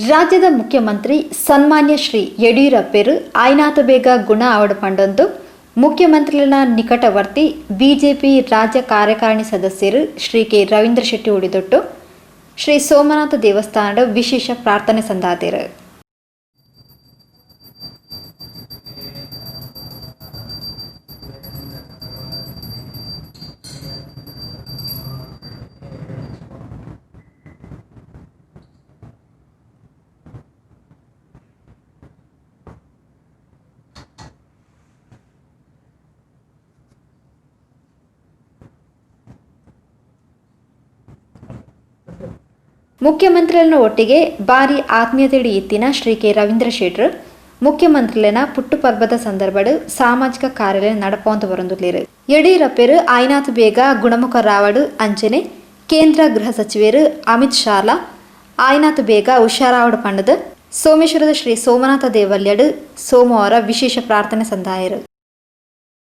ರಾಜ್ಯದ ಮುಖ್ಯಮಂತ್ರಿ ಸನ್ಮಾನ್ಯ ಶ್ರೀ ಯಡಿಯೂರಪ್ಪರು ಆಯ್ನಾತ ಬೇಗ ಗುಣ ಅವಡ ಪಂಡೊಂದು ಮುಖ್ಯಮಂತ್ರಿಗಳ ನಿಕಟವರ್ತಿ ಬಿಜೆಪಿ ರಾಜ್ಯ ಕಾರ್ಯಕಾರಿಣಿ ಸದಸ್ಯರು ಶ್ರೀ ಕೆ ರವೀಂದ್ರ ಶೆಟ್ಟಿ ಉಡಿದೊಟ್ಟು ಶ್ರೀ ಸೋಮನಾಥ ದೇವಸ್ಥಾನದ ವಿಶೇಷ ಪ್ರಾರ್ಥನೆ ಸಂದಾತಿರು. ಮುಖ್ಯಮಂತ್ರಿಗಳ ಒಟ್ಟಿಗೆ ಭಾರಿ ಆತ್ಮೀಯತೆಯಡಿ ಇತ್ತಿನ ಶ್ರೀ ಕೆ ರವೀಂದ್ರ ಶೆಟ್ರು ಮುಖ್ಯಮಂತ್ರಿಗಳ ಪುಟ್ಟು ಪರ್ವದ ಸಂದರ್ಭಡು ಸಾಮಾಜಿಕ ಕಾರ್ಯ ನಡಪಂತ ಬರಂದುಲ್ಲೇರು. ಯಡಿಯೂರಪ್ಪರು ಆಯ್ನಾತು ಬೇಗ ಗುಣಮುಖ ರಾವಡು ಅಂಚನೆ ಕೇಂದ್ರ ಗೃಹ ಸಚಿವರು ಅಮಿತ್ ಶಾಲಾ ಆಯ್ನಾತು ಬೇಗ ಹುಷಾರಾವಡು ಪಂಡದ ಸೋಮೇಶ್ವರದ ಶ್ರೀ ಸೋಮನಾಥ ದೇವಾಲಯಡು ಸೋಮವಾರ ವಿಶೇಷ ಪ್ರಾರ್ಥನೆ ಸಂದಾಯರು.